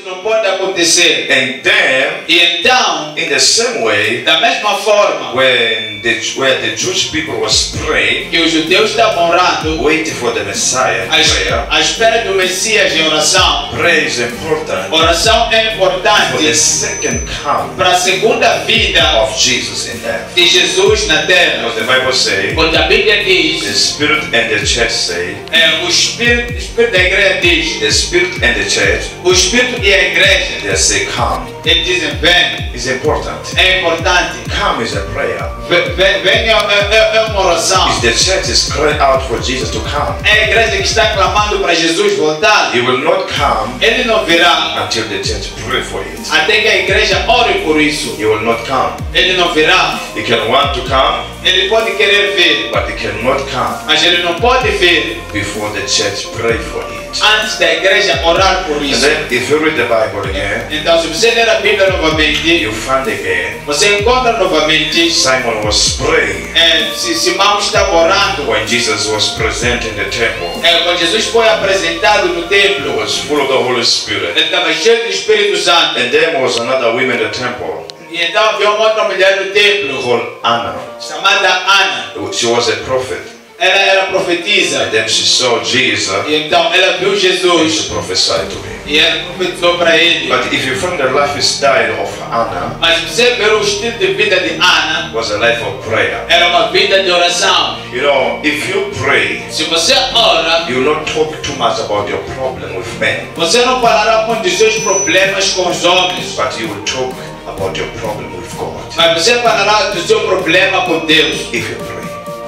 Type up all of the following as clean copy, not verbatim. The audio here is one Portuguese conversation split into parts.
Não pode acontecer. And then, E então, in the same way, da mesma forma where the Jewish people was praying, que os judeus estavam orando, waiting for the Messiah in prayer, à espera do Messias em oração, prayer is important oração é for the importante second coming para a segunda vida of Jesus in earth. de Jesus na terra. Because the Bible says, Quando a Bíblia the diz, Spirit and the church say, o Espírito da igreja diz, the Spirit and the church, o Espírito e a igreja, they say, come. eles dizem, vem, It's important. é importante. Come is a prayer. Vem é uma oração. It's the church is crying out for Jesus to come. É a igreja que está clamando para Jesus voltar. He will not come Ele não virá until the church pray for it. até que a igreja ore por isso. He will not come. Ele não virá. He can want to come, Ele pode querer vir, but he cannot come mas ele não pode vir before the church pray for it. antes da igreja orar por And isso. then if you read the Bible again, Então, se você ler a Bíblia novamente, you find again você encontra novamente Simon was praying se Simão estava orando when Jesus was present in the temple. quando Jesus foi apresentado no He templo. was full of the Holy Spirit. Ele estava cheio do Espírito Santo. And there was another woman in the temple E então havia uma outra mulher no templo called Anna. chamada Ana. She was a prophet. Ela era profetisa. And then she saw Jesus E então ela viu and Jesus she prophesied to him. e ela profetizou para ele. But if you find the lifestyle of Anna, Mas você ver o estilo de vida de Ana, was a life of prayer. era uma vida de oração. You know, if you pray, Se você ora, you will not talk too much about your problem with men, você não falará muito dos seus problemas com os homens, but you will talk about your problem with God. mas você falará do seu problema com Deus. If you pray.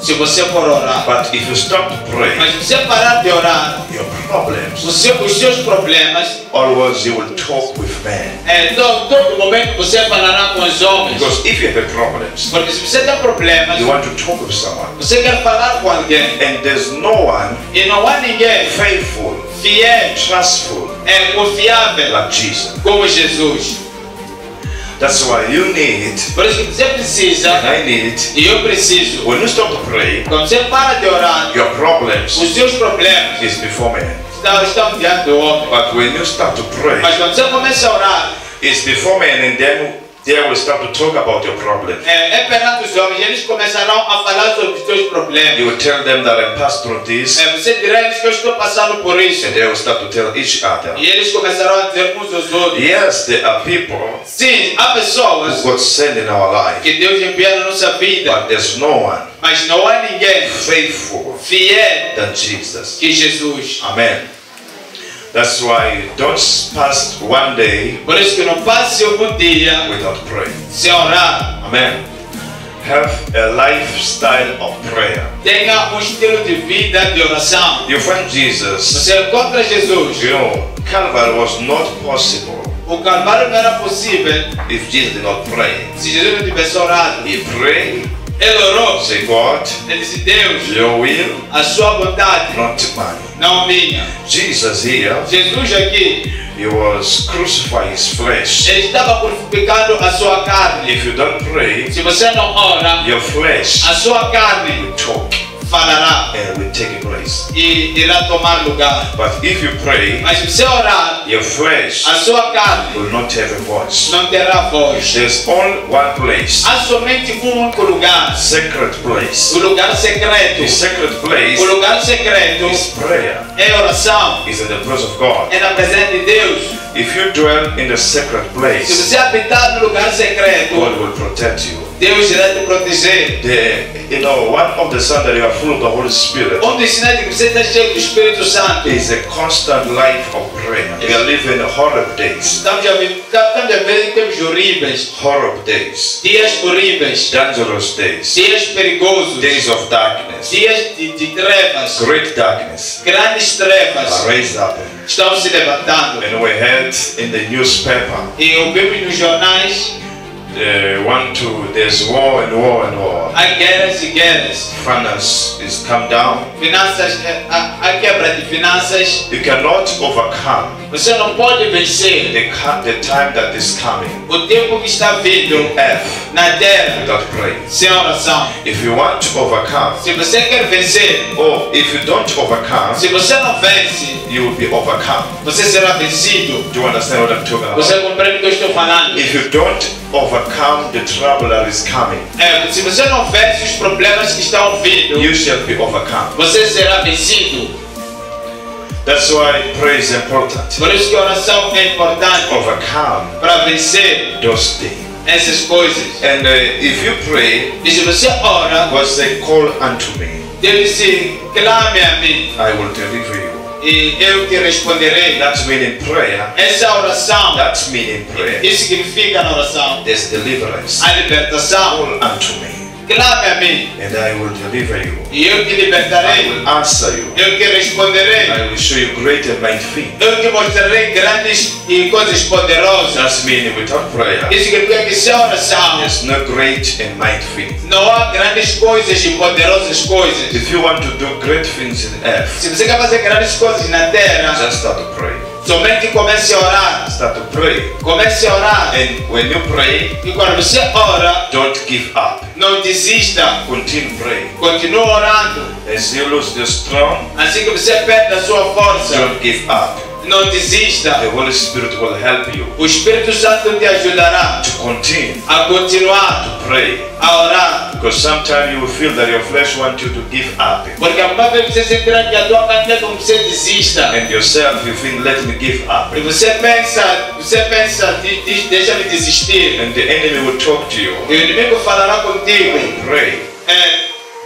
Se você for orar. But if you stop to pray, Mas se você parar de orar, your problems, os seus problemas, always you will talk with men. todo momento você falará com os homens. Because if you have problems, Porque se você tem problemas, you want to talk with someone, você quer falar com alguém and there's no one e não há ninguém faithful, fiel, trustful confiável like Jesus. como Jesus. That's why you need, Por isso que você precisa, and I need, e eu preciso, when you stop to pray, quando você para de orar, your problems os seus problemas is before men. estão diante do homem. But when you start to pray, Mas quando você começa a orar, it's before men, and then they will start to talk about your problem. perante os homens, eles começarão a falar sobre os seus problemas. You will tell them that I passed through this, Você dirá a eles que eu estou passando por isso. and they will start to tell each other. E eles começarão a dizer uns aos outros. Yes, there are people Sim, há pessoas who God sent in our life, que Deus envia na nossa vida, but there's no one mas não há ninguém faithful fiel than Jesus. que Jesus. Amen. That's why don't pass one day Por isso que não passe um dia without praying. sem orar. Amen. Have a lifestyle of prayer. Tenha estilo de vida de oração. You find Jesus, Você encontra Jesus. you know, Calvary was not possible O Calvário não era possível if Jesus did not pray. se Jesus não tivesse orado. He prayed, Ele orou. say, God, Ele disse, Deus, your will, a sua vontade, not mine. não minha. Jesus here, Jesus aqui, he was crucifying his flesh. ele estava crucificando a sua carne. If you don't pray, Se você não ora, your flesh a sua carne will talk falará and will take place. e irá tomar lugar. But if you pray, Mas se você orar, your flesh a sua carne will not have a voice. não terá voz. There's only one place, Há somente único lugar, sacred place. o lugar secreto. The sacred place O lugar secreto is prayer, é oração, is in the presence of God. é na presença de Deus. If you dwell in the sacred Se place, você habitar no lugar secreto, God will protect you. Deus irá te proteger. One of the signs that you are full of the Holy Spirit Dos sinais de que você está cheio do Espírito Santo. is a constant life of prayer. We are living horrible days, Estamos a ver em tempos horríveis, horrible days, dias horríveis, dangerous days, dias perigosos, days of darkness, dias de trevas, great darkness grandes are trevas raised up. estão se levantando. And we heard in the newspaper E ouvimos nos jornais there's war and war and war. Há guerras e guerras. Finance is come down. Finanças, há quebra de finanças. You cannot overcome Você não pode vencer the time that is coming o tempo que está vindo in earth na terra without praying. sem oração. If you want to overcome, Se você quer vencer, or if you don't overcome, se você não vence, you will be overcome. você será vencido. Do you understand what I'm talking about? Você compreende o que eu estou falando? If you don't overcome the trouble that is coming, Se você não vence os problemas que estão vindo, you shall be overcome. você será vencido. That's why prayer is important. Por isso que a oração é importante Overcome para vencer those things. essas coisas. And if you pray, E se você ora, God say, call unto me, Deus disse, clame a mim I will deliver you. e eu te responderei. That meaning prayer. Essa é a oração. That meaning prayer. Isso significa na oração There's deliverance. a libertação. Call unto me, Clame a mim and I will deliver you. e eu te I libertarei. will answer you. Eu te responderei. I will show you great and mighty things. Eu te mostrarei grandes e coisas poderosas. That's meaning without prayer, Isso significa que sem oração there's no great and mighty things. não há grandes coisas e poderosas coisas. If you want to do great things in earth, Se você quer fazer grandes coisas na terra, just start to pray. somente comece a orar. Start to pray. Comece a orar. And when you pray, E quando você ora, don't give up. não desista. Continue praying. Continue orando. As you lose the strong, Assim que você perde a sua força, don't give up. não desista. The Holy Spirit will help you O Espírito Santo te ajudará to continue a continuar to pray. a orar. Because sometimes you will feel that your flesh wants you to give up. Porque alguma vez você sentirá que a tua carne quer como você desista. And yourself, you think, let me give up. E você pensa, deixa-me desistir. And the enemy will talk to you. E o inimigo falará contigo. Pray.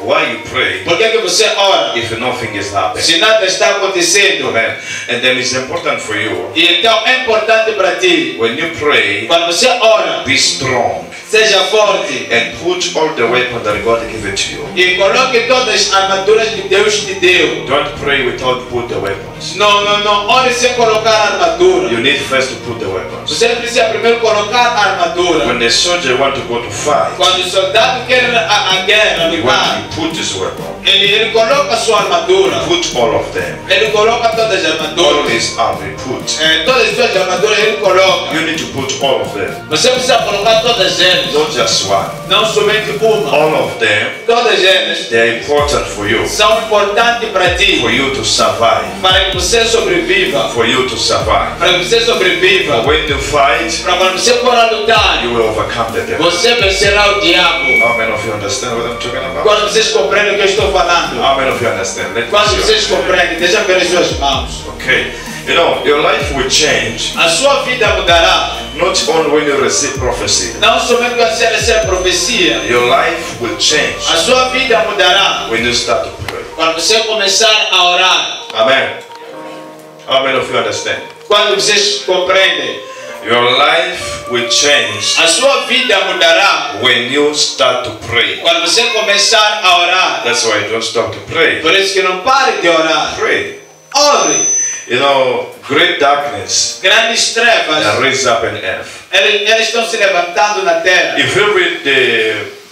Why you pray Por que você ora? if nothing is happening? Se nada está acontecendo. Amen. And then it's important for you, E então é importante para ti, when you pray, quando você ora, be strong seja forte and put all the weapons that God gave it to you. e coloque todas as armaduras que Deus te deu. Don't pray without put the weapons. Não ore sem colocar a armadura. You need first to put the weapons. Você precisa primeiro colocar a armadura. When the soldier want to go to fight, Quando o soldado quer a guerra, he lutar, want to put his weapon. ele coloca a sua armadura. Put all of them. Ele coloca todas as All armaduras. his army put. Todas as suas armaduras ele coloca. You need to put all of them. Você precisa colocar todas elas. Not just one. Não somente uma. All of them, Todas elas they are important for you. são importantes para ti. For you to survive. Para que você sobreviva. For you to survive. Para que você sobreviva. But when you fight, Para quando você for a lutar, you will overcome the devil. você vencerá o diabo. How many of you understand what I'm talking about? Quando vocês compreendem o que eu estou falando. How many of you understand? Let me Quando see vocês your hand. compreendem, deixa eu ver as suas mãos. Okay. You know, your life will change A sua vida mudará. not only when you receive prophecy. Não somente quando você recebe profecia. Your life will change A sua vida mudará when you start to pray. quando você começar a orar. Amen. How many of you understand? Quando vocês compreendem. Your life will change A sua vida mudará when you start to pray. quando você começar a orar. That's why you don't stop to pray. Por isso que não pare de orar. Pray. Ore. You know, great darkness Grandes trevas, that raise up in earth. eles estão se levantando na terra. If you read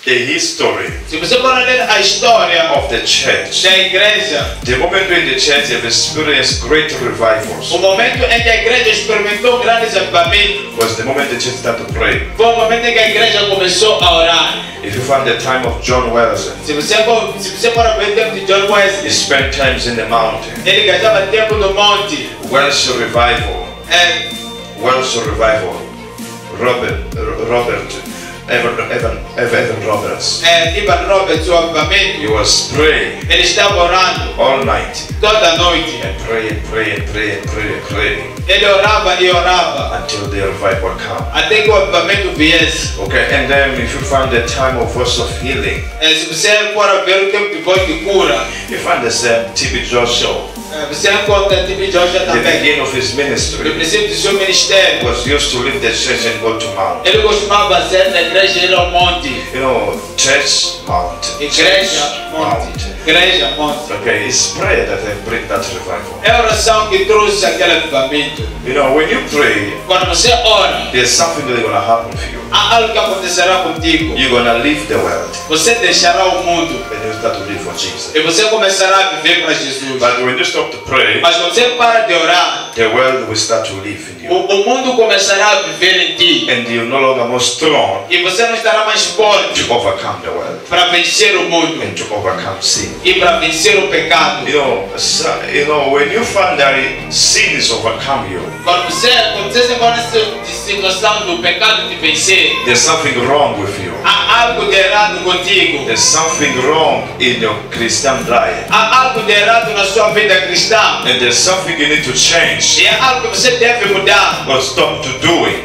the history Se você for ler a história of the church, da igreja, the moment when the church have experienced great revivals o momento em que a igreja experimentou grandes avivamentos, was the moment the church started to pray. foi o momento em que a igreja começou a orar. If you find the time of John Wesley, Se você for ver o tempo de John he Wesley, spent times in the mountain. ele gastava tempo no monte. Welsh revival, Welsh revival. Evan Roberts. Ivan Roberts, o He avivamento, was praying ele estava orando all night toda noite. and praying Ele orava e orava until the revival come. até que o avivamento viesse. Okay, and then if you find the time of voice of healing, Se você for ver o tempo de voz de cura, you find the same TB Joshua. Você encontra T.B. Joshua the também. beginning of his No ministry, princípio do seu ministério, was used to leave the church and go to mount. ele costumava fazer na igreja ir ao monte. You know, church, mount. Igreja, monte. Igreja, monte. Okay, it's prayer that will bring that revival. É a oração que trouxe aquele avivamento. You know, when you pray, Quando você ora, there's something that's going to happen for you. há algo que acontecerá contigo. You're going to leave the world Você deixará o mundo and you start to live for Jesus. e você começará a viver para Jesus. But when you stop to pray, Mas quando você para de orar, the world will start to live in you. o mundo começará a viver em ti. And you're no longer more strong E você não estará mais forte to overcome the world para vencer o mundo and to overcome sin. e para vencer o pecado. You know, when you find that sin is overcome you, Quando você se encontra nessa situação do pecado te vencer, there's something wrong with you. há algo de errado contigo. There's something wrong in your Christian life. Há algo de errado na sua vida cristã. And there's something you need to change E é algo que você deve mudar. or stop to doing.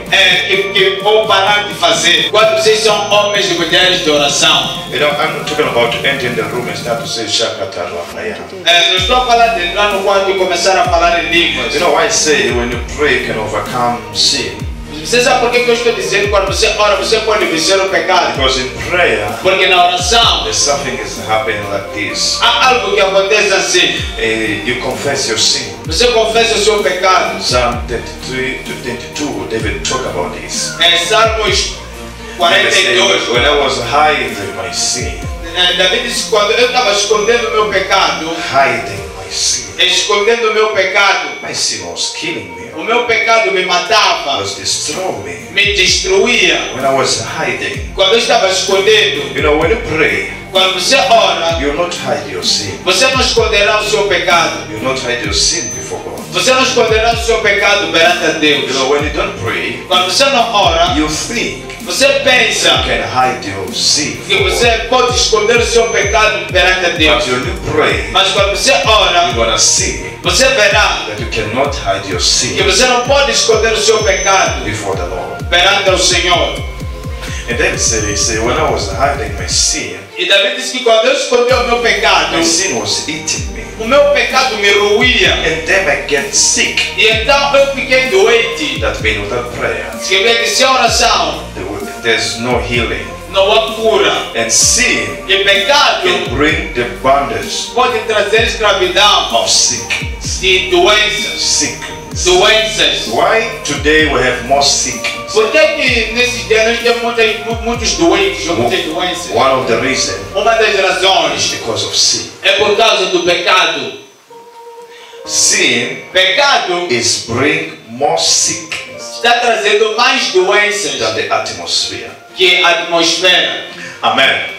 Ou parar de fazer. Quando vocês são homens e mulheres de oração. You know, I'm not talking about entering the room and start to say Shakata Rapaya. Não estou a falar de entrar no quarto e começar a falar em línguas. You know why I say when you pray you can overcome sin? Você sabe por que eu estou dizendo quando você ora, você pode vencer o pecado? Because in prayer Porque na oração there's something is happening like this. há algo que acontece assim. You confess your sin. Você confessa o seu pecado. Psalm 33 to 22, David talk about this. Salmos David say, 42. when I was hiding my sin, Davi disse quando eu estava escondendo o meu pecado, hiding my sin, escondendo o meu pecado, my sin was killing me, o meu pecado me matava, was destroying me. me destruía. When I was hiding, Quando eu estava escondendo, you know, when you pray, quando você ora, you will not hide your sin. você não esconderá o seu pecado. You will not hide your sin before God. Você não esconderá o seu pecado perante a Deus. You know, when you don't pray, Quando você não ora, you think você you pensa can hide your sin. que você pode esconder o seu pecado perante a Deus. But when you pray, Mas quando você you're ora, going to see você verá that you cannot hide your que sin você não pode esconder o seu pecado before the Lord. perante o Senhor. And then say, when I was hiding my sin, E Davi disse que quando eu escondi o meu pecado, my sin was eating me. o meu pecado me ruía. And then I get sick. E então eu fiquei doente. That means without prayer, Escrevi que sem oração there's no healing. não há cura. And sin E pecado can bring the bondage pode trazer escravidão of sickness. de doenças. Sickness. Doenças. Why today we have more sickness? Por que nesses dias nós temos muitos doentes ou muitas doenças? One of the reasons Uma das is razões because of sin. é por causa do pecado. Sin Pecado is bring more sickness está trazendo mais doenças than the atmosphere. que a atmosfera. Amen.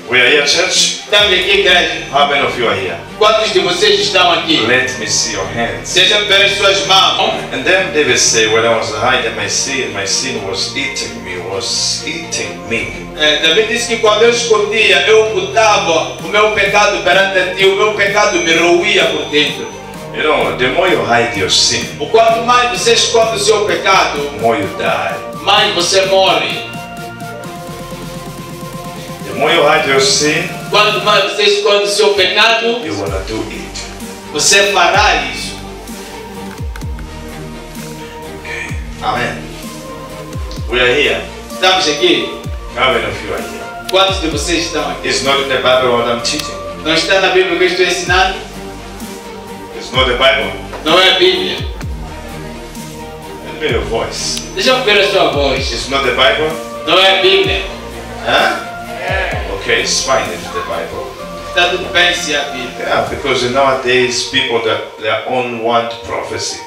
We are here, church. Estamos aqui, igreja. How many of you are here? Quantos de vocês estão aqui? Let me see your hands. Deixa eu ver as suas mãos. And then David said, when I was hiding my sin was eating me, Davi disse que quando eu escondia, eu ocultava o meu pecado perante a ti, o meu pecado me roía por dentro. You know, the more you hide your sin, O quanto mais você esconde o seu pecado, the more you die. mais você morre. The more you hide your sin, Quanto mais você esconde o seu pecado, you wanna do it. você fará isso. Okay. Amen. We are here. Estamos aqui. How many of you are here? Quantos de vocês estão aqui? It's not in the Bible what I'm teaching. Não está na Bíblia que eu estou ensinando? It's not the Bible. Não é a Bíblia. Let me hear your voice. Deixa eu ver a sua voz. It's not the Bible. Não é a Bíblia. Huh? Okay, it's fine if it's the Bible. Está tudo bem se é a Bíblia. Yeah, because nowadays people that they only want prophecy,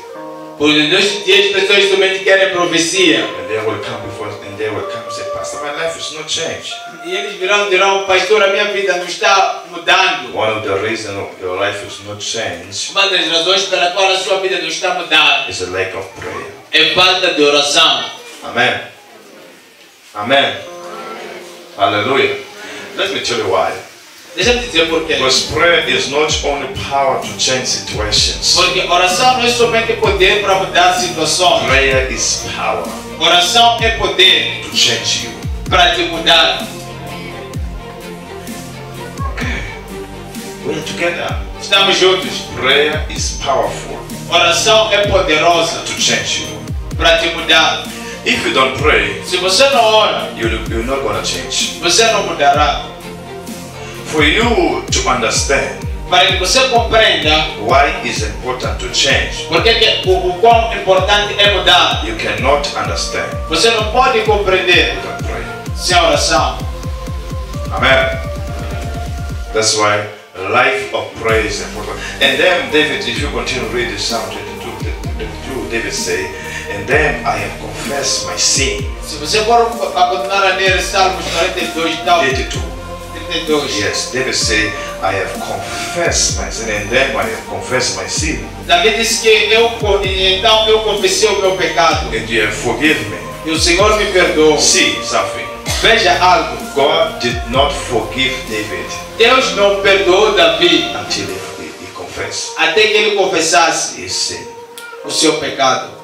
Porque nos dias as pessoas somente querem profecia. and they will come before and they will come and say, Pastor, my life is not changed. E eles dirão, pastor, a minha vida não está mudando. One of the reasons your life is not changed Uma das razões pela qual a sua vida não está mudando is a lack of prayer. é falta de oração. Amen. Amen. Hallelujah. Let me tell you why. Deixa eu dizer por quê. Because prayer is not only power to change situations. Porque oração não é somente poder para mudar situações. Prayer is power Oração é poder to change you. para te mudar. We We're together. Estamos juntos. Prayer is powerful Oração é poderosa to change you. para te mudar. If you don't pray, Se você não ora, you're not going to change. você não mudará. For you to understand Para que você compreenda why it's important to change, porque o quão importante é mudar, you cannot understand. você não pode compreender You don't pray. sem oração. Amen. That's why a life of prayer is important. And then David, if you continue to read Psalm 22, David say, and then I have confessed my sin. Se você for a continuar a ler Salmos 42, tal, 82. 32, Yes, David say, I have confessed my sin, and then I have confessed my sin, Davi disse que então eu confessei o meu pecado and you have forgiven me. e o Senhor me perdoou. See something. Veja algo, God did not forgive David Deus não perdoou Davi until he confessed até que ele confessasse his sin. o seu pecado.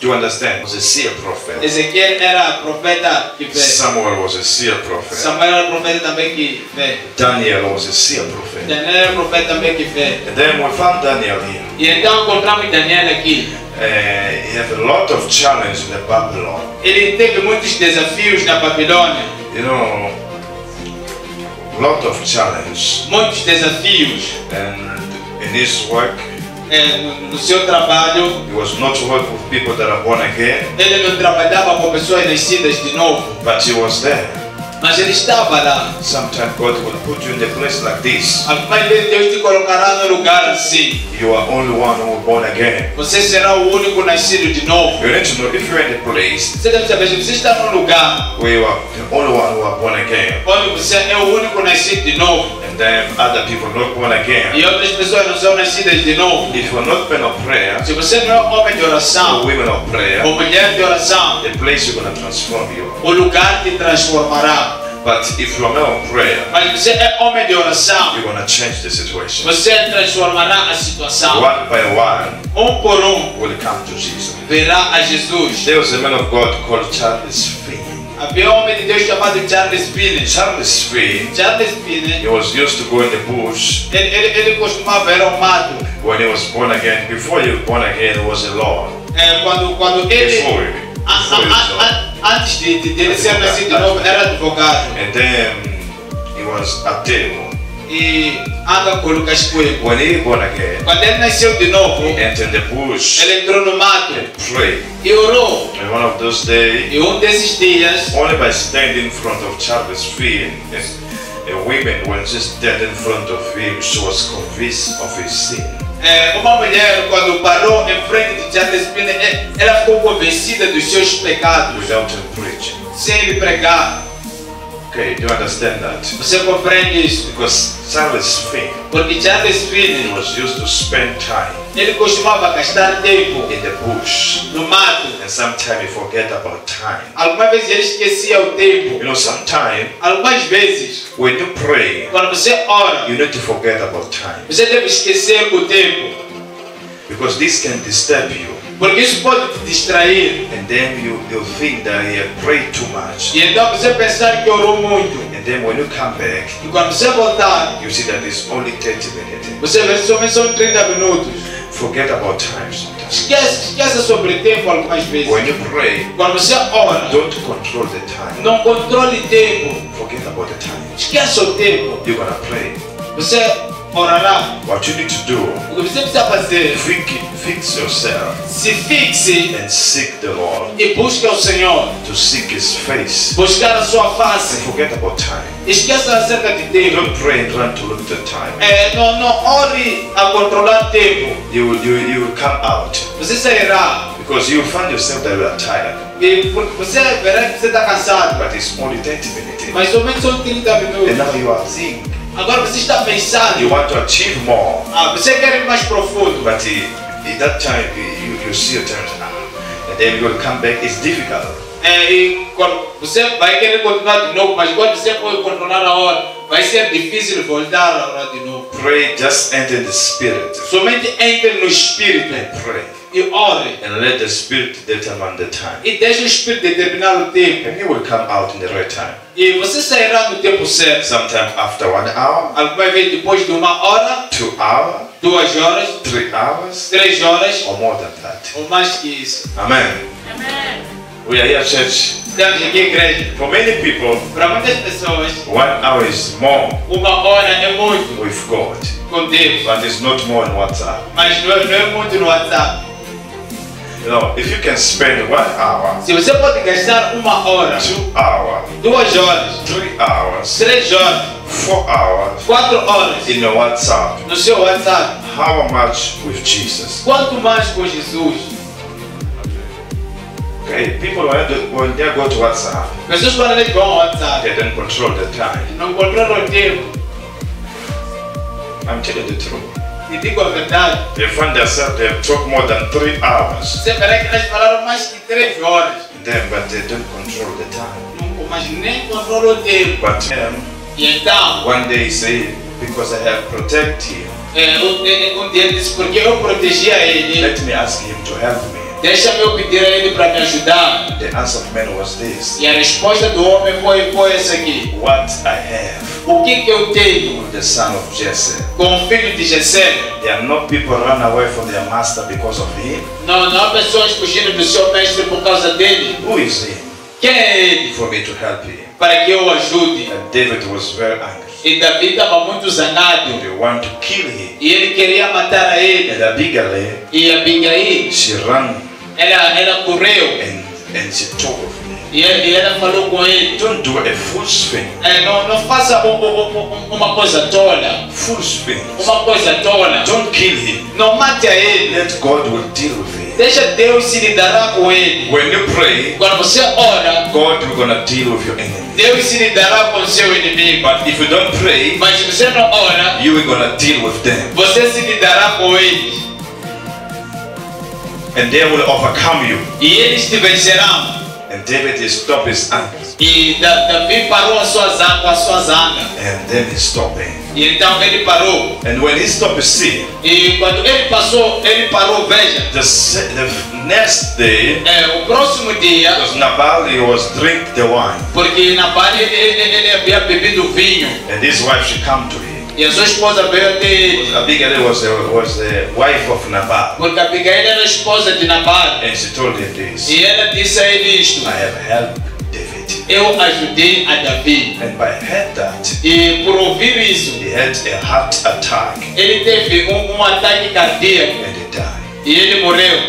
Do you understand? He was a seer prophet. Ezequiel era profeta que vê. Samuel was a seer prophet. Samuel era profeta também que vê. Daniel was a seer prophet. Daniel era profeta também que vê. And then we found Daniel here. E então encontramos Daniel aqui. He had a lot of challenge in the Babylon. Ele teve muitos desafios na Babilônia. You know, a lot of challenge. Muitos desafios And in his work, no seu trabalho. he was not working with people that are born again, Ele não trabalhava com pessoas nascidas de novo. but he was there. Mas ele estava lá. Sometimes God will put you in a place like this. Algumas vezes Deus te colocará num lugar assim. You are only one who was born again. Você será o único nascido de novo. You need to know if you're in a place Você deve saber, se você está num lugar where you are the only one who are born again, onde você é o único nascido de novo and then other people not born again. e outras pessoas não são nascidas de novo. If you are not men of prayer, Se você não é homem de or oração women of prayer, ou mulher de oração, the place is going to transform you. o lugar te transformará. But if you are men of prayer, Mas você é homem de oração, you're going to change the situation. você transformará a situação. One by one Por um, will come to Jesus. verá a Jesus. There was a man of God called Charles Finney. Havia um homem de Deus chamado Charles Finney. Charles Finney, Charles Finney, he was used to go in the bush ele costumava ir ao mato. when he was born again. Before he was born again, he was a Lord. Quando ele, Before he was Lord. antes de ele ser nascido de novo, era advogado. And then he was a devil. E anda com Lucas Coelho. When he born again, Quando ele nasceu de novo, he entered the bush ele entrou no mato and prayed. e orou. And one of those days, E desses dias, only by standing in front of Charles Finney, a woman, when she stood in front of him, she was convinced of his sin. uma mulher, quando parou em frente de Charles Finney, ela ficou convencida dos seus pecados, Without him preaching. sem ele pregar. Okay, do you understand that? Você compreende isso? Because Charles Finney Porque Charles Finney, was used to spend time ele costumava gastar tempo in the bush, no mato. and sometimes he forget about time. Algumas vezes ele esquecia o tempo. You know, sometimes Algumas vezes, when you pray, quando você ora, you need to forget about time, você deve esquecer o tempo. because this can disturb you, Porque isso pode te distrair. and then you think that you have prayed too much, E então você pensar que orou muito. and then when you come back, E quando você voltar, you see that it's only 30 minutes. você vê que somente são 30 minutos. Forget about time sometimes. Esquece sobre tempo algumas vezes. When you pray, Quando você ora, don't control the time. não controle tempo. Forget about the time. Esquece o tempo. You're gonna pray. Você orará. What you need to do, O que você precisa fazer, fix yourself se fixe and seek the Lord, e busque o Senhor. to seek His face. Buscar a sua And face. forget about time. Esqueça acerca de tempo. Don't pray and run to look at the time. Não ore a controlar tempo. You will come out, Você sairá. because you find yourself that you are tired. E você verá que você está cansado. But it's only 30 minutes. Mas somente são 30 And minutos. now you are thinking. Agora você está You pensando. want to achieve more. Você quer ir mais profundo. But at that time, you see your time. And then you will come back. It's difficult. E quando você vai querer continuar de novo, mas quando você for controlar a hora, vai ser difícil voltar a orar de novo. Pray, just enter the Spirit Somente entre no Espírito and pray. e ore. and let the Spirit determine the time. E deixe o Espírito determinar o tempo. And you will come out in the right time. E você sairá no tempo certo. Sometime after 1 hour, Alguma vez depois de 1 hora, 2 hours, 2 horas, 3 hours, 3 horas, or more than that. ou mais que isso. Amen. We are here, church. Estamos aqui, igreja. For many people, Para muitas pessoas, 1 hour is more 1 hora é muito with God, com Deus. but it's not more in WhatsApp. Mas não é muito no WhatsApp. You know, if you can spend 1 hour, Se você pode gastar 1 hora, 2 hours, 2 horas, 3 hours, 3 horas, 4 hours 4 horas in your WhatsApp, no seu WhatsApp, how much with Jesus? quanto mais com Jesus? Okay, people when they go to WhatsApp, Pessoas quando eles vão ao WhatsApp, they don't control the time. não controlam o tempo. I'm telling the truth. E digo a verdade, They find themselves, they talk more than 3 hours, você verá que eles falaram mais que 3 horas. but they don't control the time. Não, mas nem controlam o tempo. But E então, one day he said, because I have protected him, um dia ele disse, porque eu protegia ele, let me ask him to help me. deixa-me eu pedir a ele para me ajudar. The answer of man was this: E a resposta do homem foi essa aqui. what I have O que eu tenho with the son of Jesse. com o filho de Jessé? There are not people run away from their master because of him. Não há pessoas fugindo do seu mestre por causa dele. Who is he? Quem é ele? For me to help him. Para que eu o ajude. And David was very angry. E Davi estava muito zangado. They want to kill him. E ele queria matar a ele. And Abigail, E Abigail, she ran ela correu. and she told him, E ela falou com ele. don't do a foolish thing. Não faça uma coisa tola. Foolish things. Uma coisa tola. Don't kill him. Não mate a ele. Let God will deal with him. Deixa Deus se lidará com ele. When you pray, Quando você ora, God will gonna deal with your enemy. Deus se lidará com o seu inimigo. But if you don't pray, Mas se você não ora, you will gonna deal with them. você se lidará com eles. And they will overcome you. E eles te vencerão. And David stopped his anger. E Davi parou a sua zanga. And then he stopped him. E então ele parou. And when he stopped sin, E quando ele parou, veja. the next day, O próximo dia, because Nabal he was drink the wine, porque Nabal ele havia bebido vinho. and his wife she come to him. E a sua esposa veio até ele. Abigail was the wife of Nabal, Porque Abigail era a esposa de Nabal. and she told him this: E ela disse a ele isto. I have helped David, Eu ajudei a Davi. and by heard that E por ouvir isso, he had a heart attack ele teve ataque cardíaco. and he died. E ele morreu.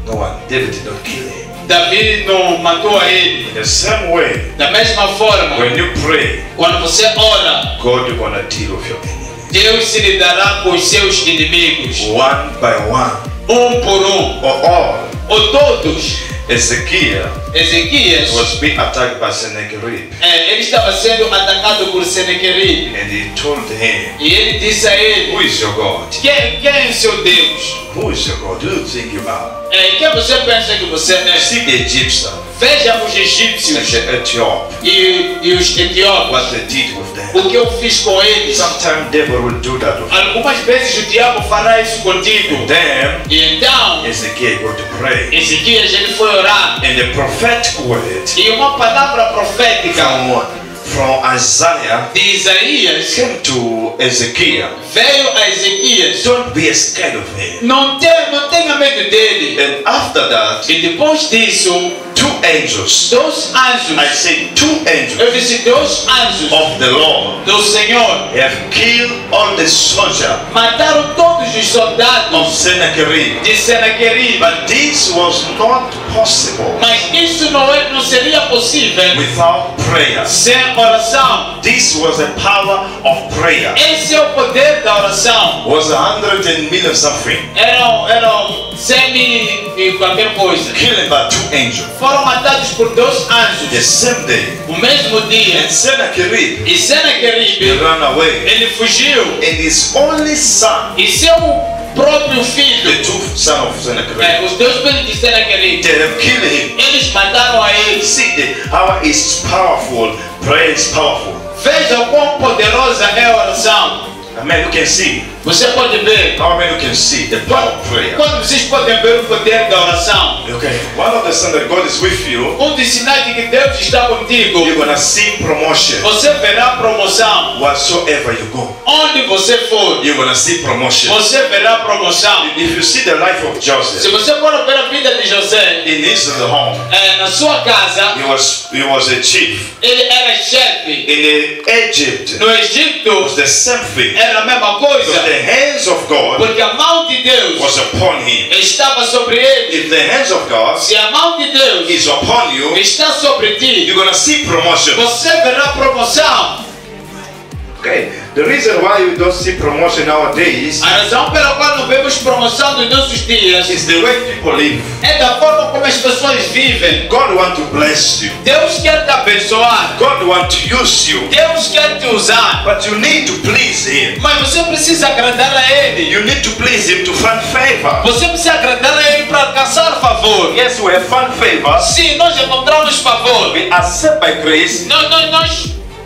No one, David did not kill him. Davi não matou a ele. In the same way, Da mesma forma, when you pray, quando você ora, God is gonna deal with your enemies Deus se lidará com os seus inimigos. one by one, Por um. or all. Ou todos. Ezekiel Ezequias, was being attacked by Sennacherib, ele estava sendo atacado por Senequerib. and he told him, E ele disse a ele, who is your God? quem é o seu Deus? Who is your God? Who do you think you are? Quem você pensa que você é? See the Egyptians Veja os and egípcios the Ethiopians, e os etiópios. what they did with them. O que eu fiz com eles? Sometimes devil will do that with you. Algumas vezes o diabo fará isso contigo. Then E então, Ezekiel go to pray, Ezequias ele foi orar. and the prophetic word E uma palavra profética from Isaiah de Isaías came to Ezekiel. veio a Ezequias. Don't be scared of him. Não tenha medo dele. And after that, E depois disso, 2 angels, 2 anjos. I say 2 angels Eu disse 2 anjos of the Lord do Senhor have killed all the soldiers mataram todos os soldados of Sennacherib. de Senaquerib. But this was not possible Mas isso não seria possível without prayer. sem oração. This was the power of prayer. Esse é o poder da oração. Was 100 million something Eram 100 mil e qualquer coisa. killed by 2 angels. Foram matados por 2 The anjos. same day, O mesmo dia. and Sennacherib E he Senaquerib, ran away, ele fugiu. and his only son, E seu próprio filho, the 2 sons of Sennacherib, os 2 filhos de Senaquerib, they have killed him. eles mataram a ele. See how is powerful. Prayer is powerful. Veja o quão poderosa é a oração. Amen. You can see Você pode ver. How many can see the power of prayer? Quando vocês podem ver o poder da oração. Okay. One of the signs that God is with you, Dos sinais de que Deus está contigo. you're gonna see promotion. Você verá promoção. Whatsoever you go, Onde você for, you're gonna see promotion. você verá promoção. If you see the life of Se Joseph você for ver a vida de José, in his home, na sua casa, he was a chief. ele era chefe. In Egypt, No it Egito, was the same thing. era a mesma Because coisa. the hands of God Porque a mão de Deus was upon him. estava sobre ele. If the hands of God Se a mão de Deus is upon you, está sobre ti, you're gonna see promotion. você verá promoção. Okay. The reason why you don't see promotion nowadays A razão pela qual não vemos promoção nos nossos dias is the way people live. é da forma como as pessoas vivem. God wants to bless you. Deus quer te abençoar. God wants to use you. Deus quer te usar. But you need to please Him. Mas você precisa agradar a Ele. You need to please Him to find favor. Você precisa agradar a Ele para alcançar favor. Yes, we have found favor. Sim, nós encontramos favor. We are saved by grace.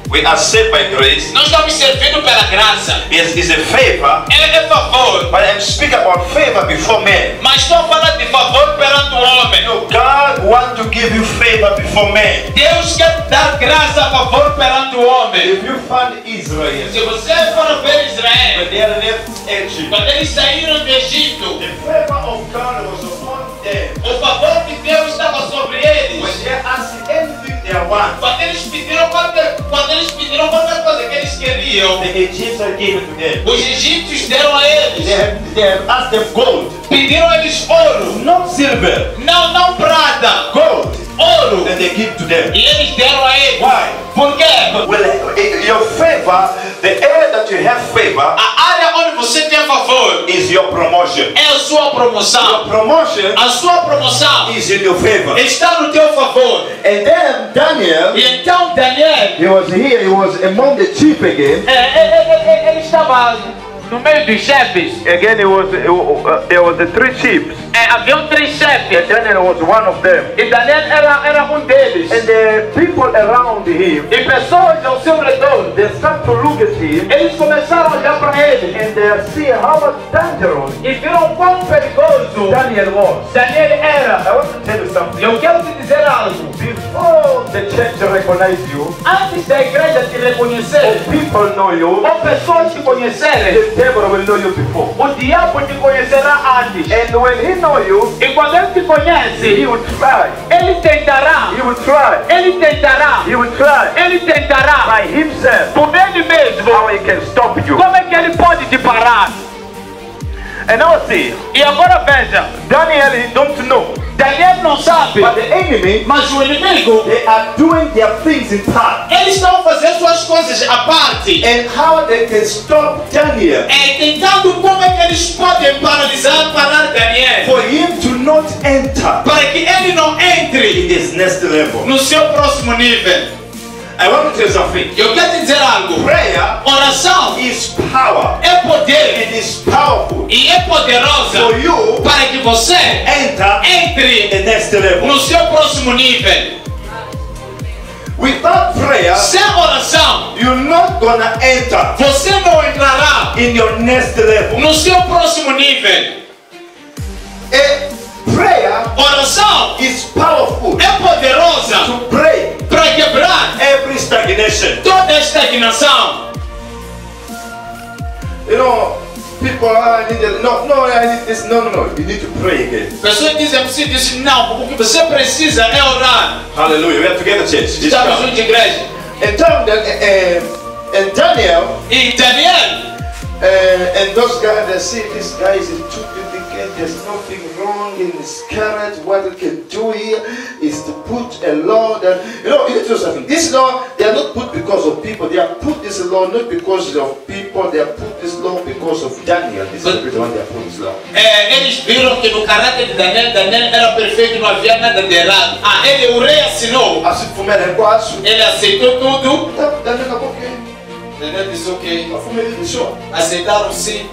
We are saved by grace. Nós estamos servindo pela graça. Yes, it's a favor. É favor. But I'm speaking about favor before men. Mas estou falando de favor perante o homem. God wants to give you favor before men. Deus quer dar graça a favor perante o homem. If you find Israel, Se você for ver Israel, when they left Egypt, quando eles saíram do Egito, the favor of God was upon them. o favor de Deus estava sobre eles. When they asked anything they want, Quando eles pediram qualquer coisa que eles queriam, the Egyptians gave it to them. os egípcios deram a eles. They have asked them gold, Pediram a eles ouro, not silver, não prata, gold, ouro. and they give to them. E eles deram a eles. Why? Por quê? Well, your favor, the area that you have favor, A área onde você tem favor is your promotion. é a sua Your promoção. promotion A sua promoção is in your favor. está no teu favor. And then Daniel, E então Daniel, he was here, he was among the chief again. ele estava no meio dos chefes. Again, there was the three chiefs. Haviam 3 chefes. And Daniel was one of them. E Daniel era deles. And the people around him, E pessoas ao seu redor, they start to look at him eles começaram a olhar para ele and they see how dangerous e viram quão perigoso Daniel was. Daniel era. I want to tell you something. Eu quero te dizer algo. Before the church recognize you, Antes da igreja te reconhecer, people know you, ou pessoas te conhecerem, the devil will know you before. o diabo te conhecerá antes. And when he know you, E quando ele te conhece, he will try. ele tentará. He will try. Ele tentará. He will try Ele tentará. by himself Por ele mesmo. how he can stop you. Como é que ele pode te parar? And now see, E agora veja, Daniel, he don't know, Daniel não sabe, but the enemy, mas o inimigo, they are doing their things in part. eles estão fazendo suas coisas à parte. And how they can stop Daniel, Tentando como é que eles podem parar Daniel, for him to not enter para que ele não entre in this next level. no seu próximo nível. I want to tell you something. Eu quero te dizer algo. Prayer Oração is power. é poder It is powerful e é poderosa for you para que você enter entre the next level. no seu próximo nível. Without prayer, Sem oração, you're not gonna enter você não entrará in your next level. no seu próximo nível. Prayer Oração is powerful é poderosa to break para quebrar every stagnation. toda a estagnação. You know, people I need I need this. No. You need to pray again. Pessoas dizem assim, dizem não, o que você precisa é orar. Hallelujah. We are together, church. This Estamos come. juntos, igreja. And Daniel E Daniel and those guys, they see this guy is too dedicated. There's nothing wrong in his character. What he can do here is to put a law that, you know, you need to know something. This law, they are not put because of people. They are put this law not because of people. They are put this law because of Daniel. This is the one they are put this law. eles viram que no caráter de Daniel era perfeito, não havia nada de errado. O rei assinou, Assim, como era quase. ele aceitou tudo. Daniel acabou que Daniel disse ok, a família deixou. aceitaram sim.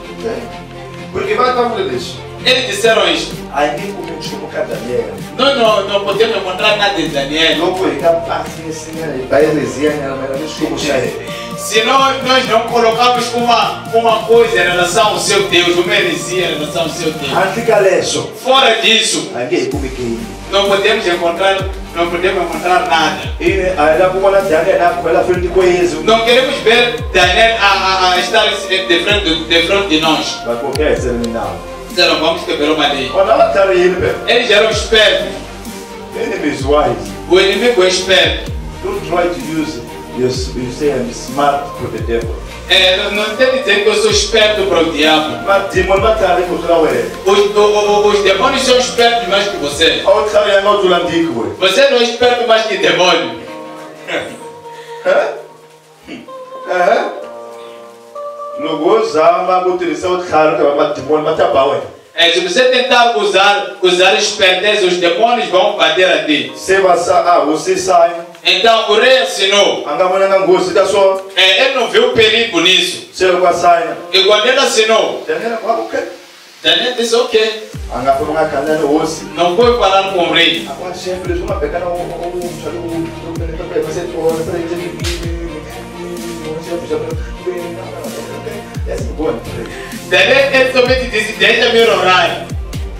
Porque vai para a isso. Eles disseram isto. Aí nem como desculpa cada Daniel. Nós não podemos encontrar nada de Daniel. Logo ele capaz assim, vai resenha, mas não desculpa sair. Se nós não colocamos uma coisa em relação ao seu Deus, uma heresia em relação ao seu Deus. Anticaleso. Fora disso, Anche kumiki. não podemos encontrar nada. Ine aela kumona Daniel na kwela frente com isso. Não queremos ver Daniel a estar de frente de nós. Vai qualquer terminal. Não vamos quebrar uma lei. Quando ela tá aí, velho. Eles eram espertos. Enemy is wise. O inimigo é esperto. Don't try to use you say I'm smart for the devil. Não tem que dizer que eu sou esperto para o diabo. Mas demon mata ali contra o ele. Os demônios são espertos mais que você. Ao cara não tu landico. Você não é esperto mais que demônio. Logo zama utilizar o cara que vai demon mata bawe. Se você tentar usar esperteza, os demônios vão bater a ti. Se você sai. Então o rei assinou. Angamona não gosta da sua. Ele não viu perigo nisso. Se ele sai. E quando ele assinou, Daniel disse ok. Não foi falar com o rei. Agora sempre eles vão pegar Daniel ele somente disse, deixa-me orar.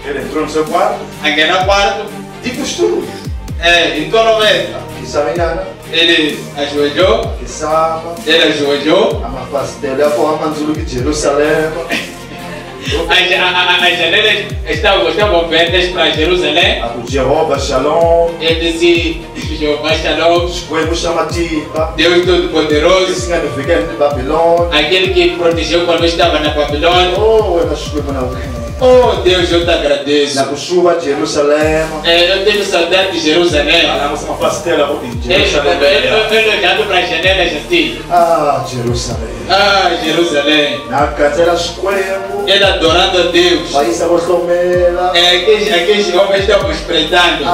Ele entrou no seu quarto. Aqui no quarto. E costurou. Então não é. Ele ajoelhou. Ele ajoelhou. De Jerusalém. As janelas estavam abertas para Jerusalém. Jeová Shalom. Ele disse, Jeová Shalom. Deus Todo-Poderoso. Aquele que protegeu quando estava na Babilônia. Oh Deus, eu te agradeço. Eu tenho saudade de Jerusalém. Eu olhando para as janelas assim. Jerusalém. Jerusalém. Ele adorando a Deus. Aqueles homens estavam espreitando.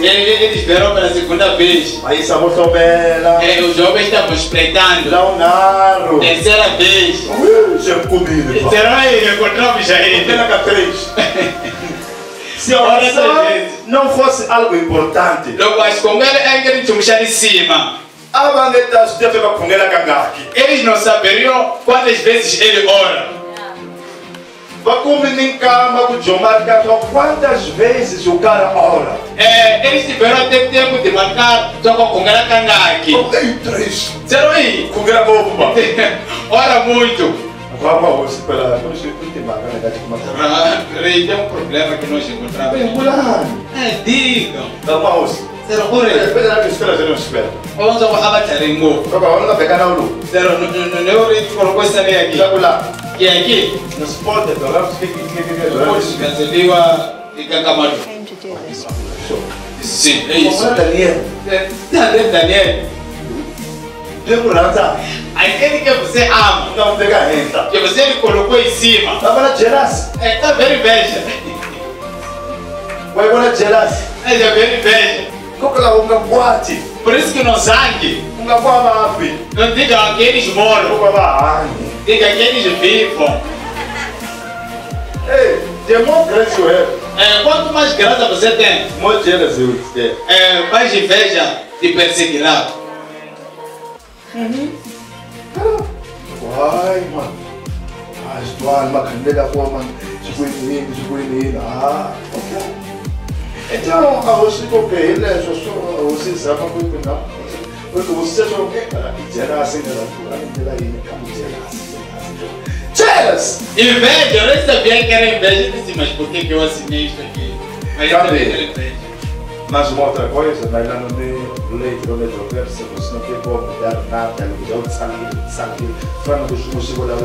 Eles vieram pela segunda vez. Os homens estavam espreitando. Terceira vez. Será que encontramos aí? Se a oração não fosse algo importante, eles não saberiam quantas vezes ele ora. Quantas vezes o cara ora? Eles tiveram até tempo de marcar só com Congela Kangaki. Será aí? Ora muito. Tem um problema que nós encontramos. Digam. Vamos abaixar em novo. Não colocou essa lei aqui. Que é aqui? Não se pode, sim, é isso. Daniel. Aquele que você ama, não pega renta, que você ele colocou em cima, tá vendo inveja. Vai jealous. Já vendo inveja. Por isso que não zangue. Não diga aqueles moram. Diga aqueles vivam. Democracia quanto mais graça você tem, mais inveja te perseguirá. Why, man? Tuan makandela ko man sukuin ini. Okay. Então, a você porque ele é só você sabe como é não. Porque você só quer gerar assim na tua vida aí, como jealous. Inveja, eu nem sabia que era inveja, disse, mas por que eu assinei isso aqui? Mas eu também era inveja. Mas uma outra coisa, mas lá no leite, no verso, você não tem como mudar nada, não precisa de sangue, falando dos músicos da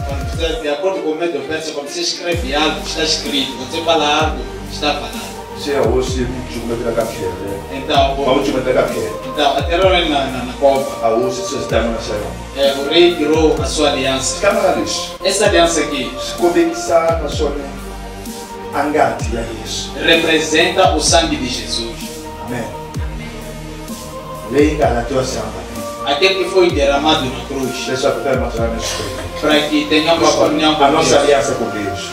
quando de acordo com o meu verso, quando você escreve algo, está escrito, você fala algo, está falado. Se é hoje, o último da café, então, o último da café. Então, até na cova. A hoje, você está na saída. O rei tirou a sua aliança. Essa aliança aqui, representa o sangue de Jesus. Amém. Aquele que foi derramado na cruz. Para que tenhamos comunhão com a nossa aliança com Deus.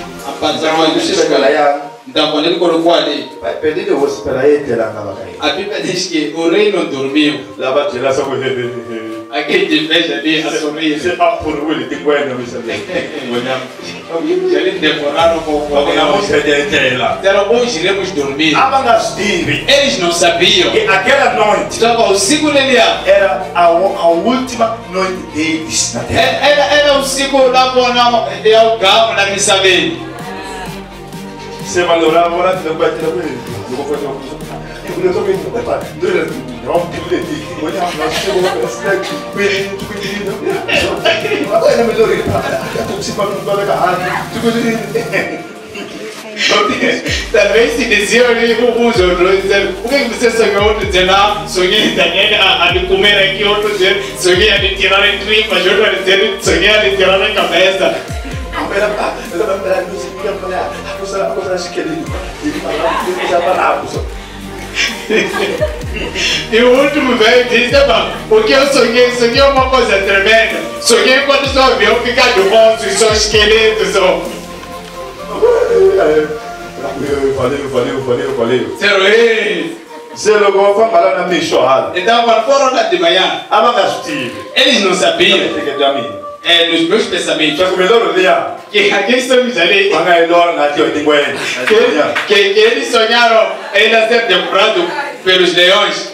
Então quando ele colocou ali, vai perder o hospital aí, terá na vacaria. a Bíblia diz que o rei não dormiu. Lá vai tirar só com Aquele de veja ali a sorrir. você tá por ele tem coisa não me sabe. Eles demoraram com Na música de lá. Então hoje iremos dormir. Eles não sabiam. E aquela noite Então o ciclo dele era a última noite deles na terra. era o ciclo lá para não é o carro lá que sabe. Você valorava agora não vai tirar ele. Eu vou fazer uma coisa. Eu tô vendo, vai para. Não tem que olha, nós chegamos a cidade. Agora é melhor ir. Eu tô se falando toda a garrafa. Talvez se diziam ali uns outros dizendo, o que você sonhou? Outro dizendo, sonhei a comer aqui, outro dizendo, sonhei a tirar em tripa, outro dizendo, sonhei a tirar na cabeça. E o último velho disse, porque eu sonhei uma coisa tremenda. Sonhei quando o avião fica do monstro e só esqueletos. Valeu. Zero go fa mala na mishohada. Então, quando foram lá de manhã, eles não sabiam. Nos meus pensamentos, que aqueles sonhos ali, que eles sonharam ainda ser devorados pelos leões.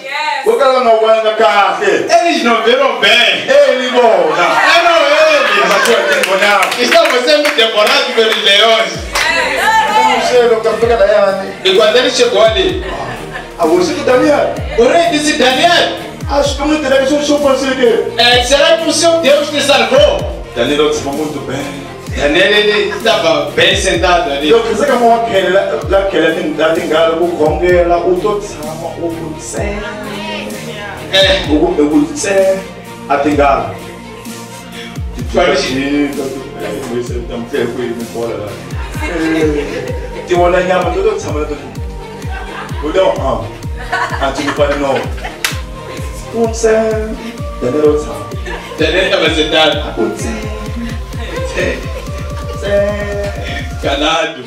Eles não viram bem. Eram eles. Estavam sendo devorados pelos leões. E quando ele chegou ali, o rei disse, Daniel, será que o seu Deus te salvou? Daniel estava muito bem. Daniel ele estava bem sentado ali. Eu pensei que eu ia tingar o conge lá o todo sama o pulse. O pulse a tingar. Tem uma linha mas todo sama todo. O deu antes de fazer não. Pulse. Daniel sama. Daniel estava sentado. Pulse. Calado.